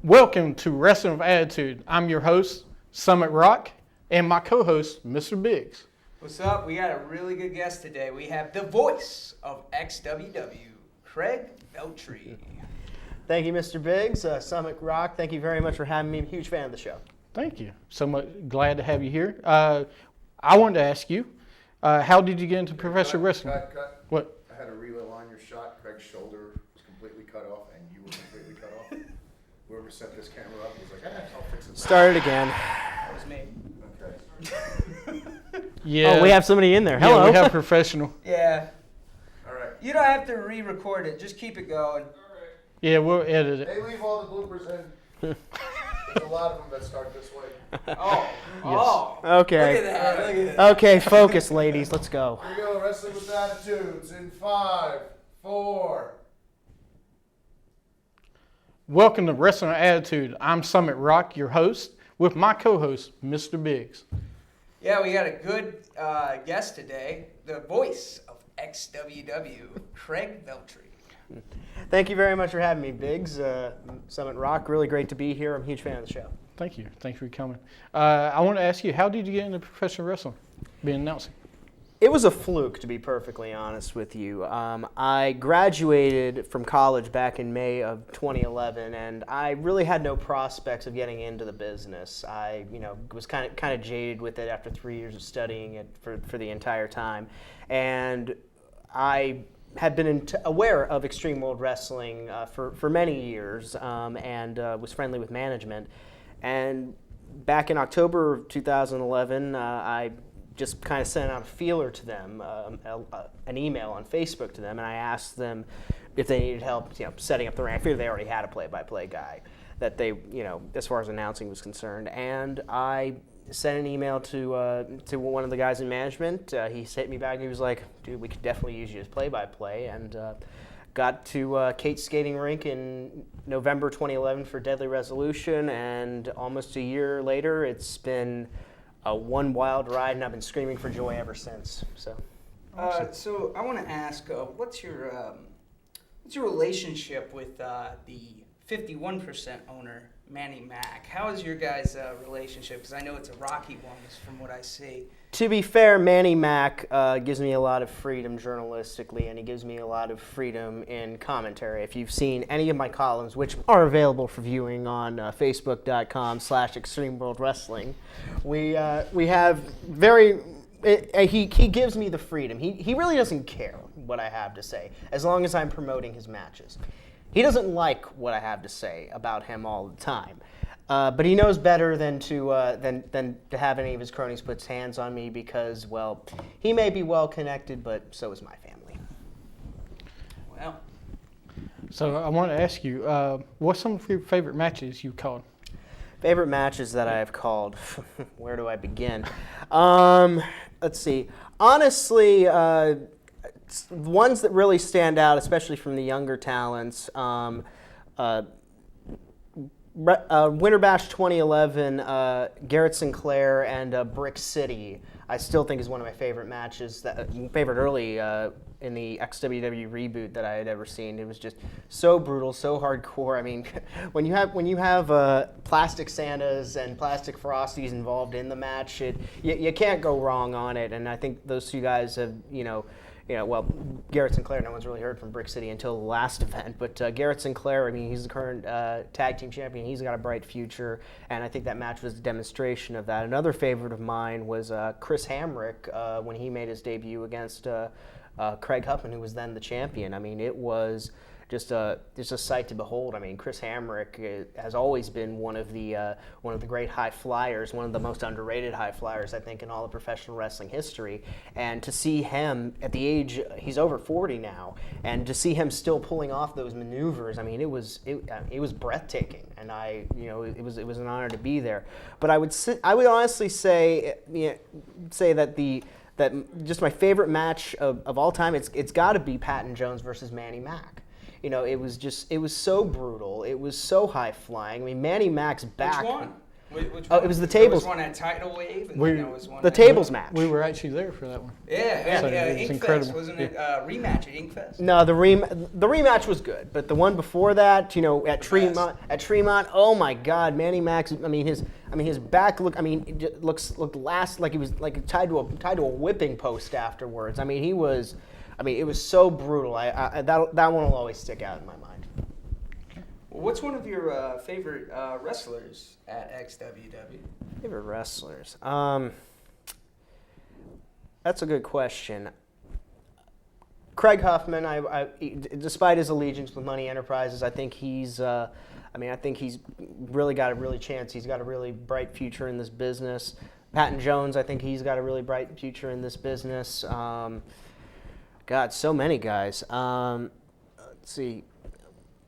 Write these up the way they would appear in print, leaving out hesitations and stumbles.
Welcome to Wrestling with Attitude. I'm your host, Summit Rock, and my co-host, Mr. Biggs. What's up? We got a really good guest today. We have the voice of XWW, Craig Veltri. Thank you, Mr. Biggs. Summit Rock, thank you very much for having me. I'm a huge fan of the show. Thank you. So much glad to have you here. I wanted to ask you, how did you get into professional wrestling? Cut. What? I had a reline your shot. Craig's shoulder was completely cut off, and you were completely cut off. Whoever set this camera up was like, I'll fix it. Start it again. That was me. Okay. Yeah. Oh, we have somebody in there. Hello. Yeah, we have professional. Yeah. All right. You don't have to re-record it. Just keep it going. Yeah, we'll edit it. They leave all the bloopers in. There's a lot of them that start this way. Oh. Okay. Look at that. Look at that. Okay, focus, ladies. Let's go. Here we go. Wrestling with Attitudes in 5, 4. Welcome to Wrestling with Attitude. I'm Summit Rock, your host, with my co-host, Mr. Biggs. Yeah, we got a good guest today. The voice of XWW, Craig Veltri. Thank you very much for having me, Biggs. Summit Rock, really great to be here. I'm a huge fan of the show. Thank you. Thanks for coming. I want to ask you, how did you get into professional wrestling, being announcing? It was a fluke, to be perfectly honest with you. I graduated from college back in May of 2011, and I really had no prospects of getting into the business. I, was kind of jaded with it after 3 years of studying it for the entire time, and I had been aware of Extreme World Wrestling for many years, and was friendly with management. And back in October of 2011, I just kind of sent out a feeler to them, an email on Facebook to them, and I asked them if they needed help, setting up the ring. I figured they already had a play-by-play guy that they, as far as announcing was concerned. And I sent an email to one of the guys in management. He hit me back and he was like, "Dude, we could definitely use you as play-by-play." And got to Kate's Skating Rink in November 2011 for Deadly Resolution, and almost a year later, it's been one wild ride, and I've been screaming for joy ever since. So So I want to ask, what's your relationship with the 51% owner, Manny Mac? How is your guys' relationship? Because I know it's a rocky one, from what I see. To be fair, Manny Mac gives me a lot of freedom journalistically, and he gives me a lot of freedom in commentary. If you've seen any of my columns, which are available for viewing on Facebook.com/Extreme World Wrestling, we have very. He gives me the freedom. He really doesn't care what I have to say, as long as I'm promoting his matches. He doesn't like what I have to say about him all the time. But he knows better than to have any of his cronies put his hands on me because, well, he may be well connected, but so is my family. Well, So I want to ask you, what's some of your favorite matches you've called? Favorite matches that I have called? Where do I begin? Let's see. Honestly, ones that really stand out, especially from the younger talents, Winter Bash 2011, Garrett Sinclair and Brick City, I still think is one of my favorite matches, favorite early in the XWW reboot that I had ever seen. It was just so brutal, so hardcore. I mean, when you have plastic Santas and plastic Frosties involved in the match, you can't go wrong on it. And I think those two guys have, well, Garrett Sinclair, no one's really heard from Brick City until the last event, but Garrett Sinclair, I mean, he's the current tag team champion. He's got a bright future, and I think that match was a demonstration of that. Another favorite of mine was Chris Hamrick when he made his debut against Craig Huffman, who was then the champion. I mean, it was just a sight to behold. I mean, Chris Hamrick has always been one of the great high flyers, one of the most underrated high flyers, I think, in all of professional wrestling history. And to see him at the age, he's over 40 now, and to see him still pulling off those maneuvers, I mean, it was breathtaking, and it was an honor to be there. But I would honestly say that just my favorite match of all time, it's got to be Patton Jones versus Manny Mac. It was so brutal. It was so high flying. I mean, Manny Mac's back. Which one? Which Oh, one? it was the There tables. was one at Tidal Wave, and We- then there was one The at, tables match. We were actually there for that one. Yeah, So yeah, it was Inkfest, incredible. wasn't it? Rematch at Inkfest. No, the rematch was good, but the one before that, at Tremont, oh my God, Manny Max. His back looked like he was like tied to a whipping post afterwards. It was so brutal. That one will always stick out in my mind. Well, what's one of your favorite wrestlers at XWW? Favorite wrestlers? That's a good question. Craig Huffman, despite his allegiance with Money Enterprises, I think he's really got a chance. He's got a really bright future in this business. Patton Jones, I think he's got a really bright future in this business. God, so many guys. Let's see.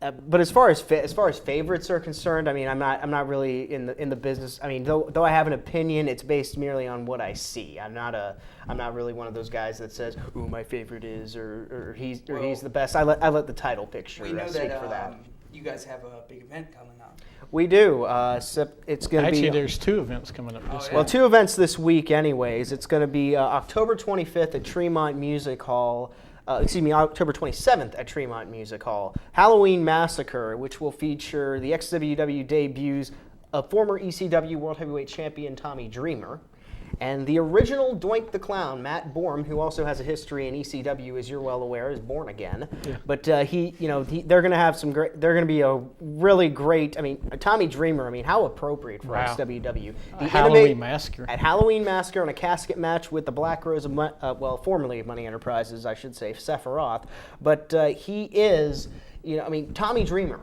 But as far as favorites are concerned, I'm not really in the business. Though I have an opinion, it's based merely on what I see. I'm not really one of those guys that says, "Ooh, my favorite is," or he's the best. I let the title picture We know speak that, for that. you guys have a big event coming up. We do. It's going to be. Actually, there's 2 events coming up this yeah. week. Well, 2 events this week, anyways. It's going to be October 25th at Tremont Music Hall. October 27th at Tremont Music Hall. Halloween Massacre, which will feature the XWW debuts of former ECW World Heavyweight Champion Tommy Dreamer, and the original Doink the Clown, Matt Borm, who also has a history in ECW, as you're well aware, is born again. Yeah. But they're going to have some great. They're going to be a really great. Tommy Dreamer. How appropriate for XWW. The Halloween Massacre. At Halloween Massacre on a casket match with the Black Rose of formerly of Money Enterprises, I should say, Sephiroth. But he is, Tommy Dreamer.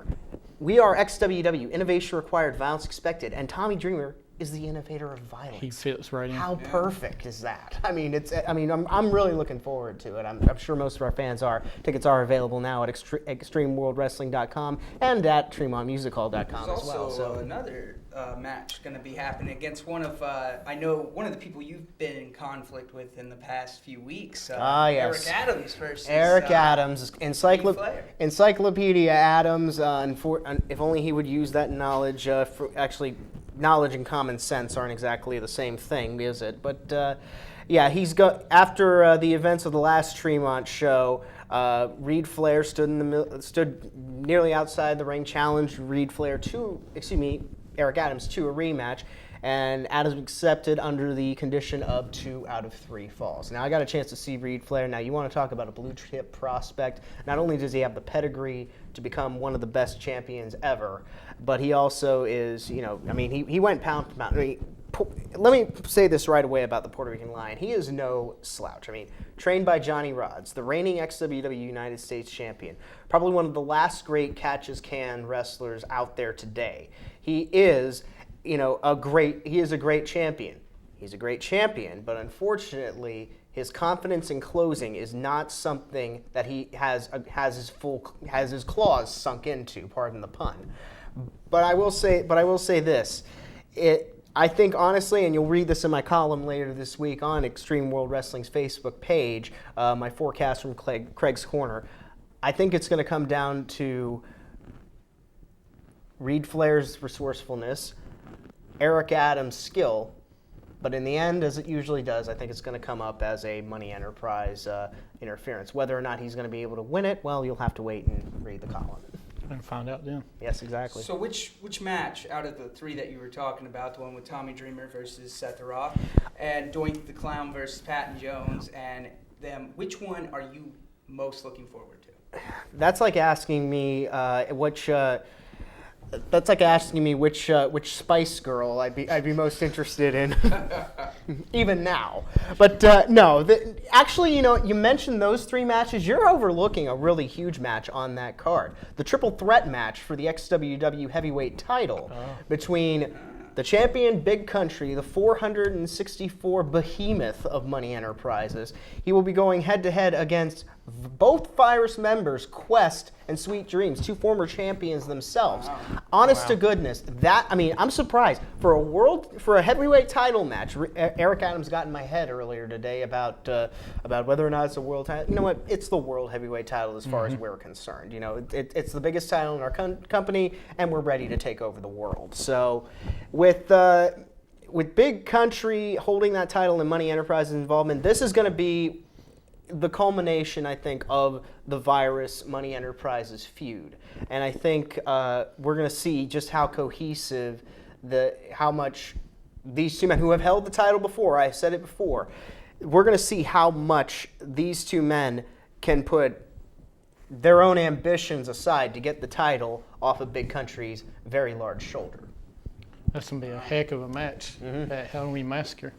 We are XWW. Innovation required, violence expected, and Tommy Dreamer is the innovator of violence. He fits right in. How perfect is that? I'm really looking forward to it. I'm sure most of our fans are. Tickets are available now at extremeworldwrestling.com and at TremontMusicHall.com There's as well. also another match going to be happening against one of the people you've been in conflict with in the past few weeks. Yes. Eric Adams versus Eric Adams, Flair. Encyclopedia Adams. If only he would use that knowledge. Knowledge and common sense aren't exactly the same thing, is it? But after the events of the last Tremont show, Reed Flair stood nearly outside the ring, challenged Eric Adams to a rematch, and Adams accepted under the condition of 2 out of 3 falls. Now, I got a chance to see Reed Flair. Now, you want to talk about a blue chip prospect. Not only does he have the pedigree to become one of the best champions ever, but he also is, he went pound for pound. Let me say this right away about the Puerto Rican Lion. He is no slouch. Trained by Johnny Rods, the reigning XWW United States champion, probably one of the last great catch-as-can wrestlers out there today. He is a great champion. He's a great champion, but unfortunately, his confidence in closing is not something that he has his claws sunk into. Pardon the pun. But I will say this: I think honestly, and you'll read this in my column later this week on Extreme World Wrestling's Facebook page, my forecast from Craig's Corner. I think it's going to come down to Reed Flair's resourcefulness, Eric Adams' skill, but in the end, as it usually does, I think it's going to come up as a Money Enterprise interference. Whether or not he's going to be able to win it, well, you'll have to wait and read the column. And find out then. Yes, exactly. So which match out of the 3 that you were talking about, the one with Tommy Dreamer versus Seth Roth, and Doink the Clown versus Patton Jones, and them, which one are you most looking forward to? That's like asking me which Spice Girl I'd be most interested in, even now. But no, actually, you mentioned those 3 matches. You're overlooking a really huge match on that card. The triple threat match for the XWW heavyweight title between the champion Big Country, the 464 behemoth of Money Enterprises. He will be going head-to-head against Both Virus members, Quest and Sweet Dreams, 2 former champions themselves. Wow. Honest to goodness, I'm surprised for a heavyweight title match. Eric Adams got in my head earlier today about whether or not it's a world title. You know what? It's the world heavyweight title as far as we're concerned. You know, it's the biggest title in our company, and we're ready to take over the world. So, with Big Country holding that title and Money Enterprises involvement, this is going to be the culmination, I think, of the Virus Money Enterprises feud. And I think we're going to see just how cohesive, how much these two men who have held the title before, I said it before, we're going to see how much these two men can put their own ambitions aside to get the title off of Big Country's very large shoulder. That's going to be a heck of a match at Halloween Massacre.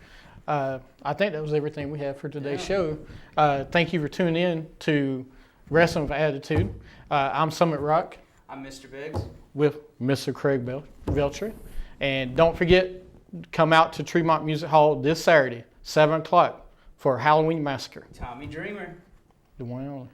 I think that was everything we have for today's show. Thank you for tuning in to Wrestling with Attitude. I'm Summit Rock I'm Mr. Biggs. with Mr. Craig Veltri. And don't forget, come out to Tremont Music Hall this Saturday, 7 o'clock, for Halloween Massacre. Tommy Dreamer. The one and only.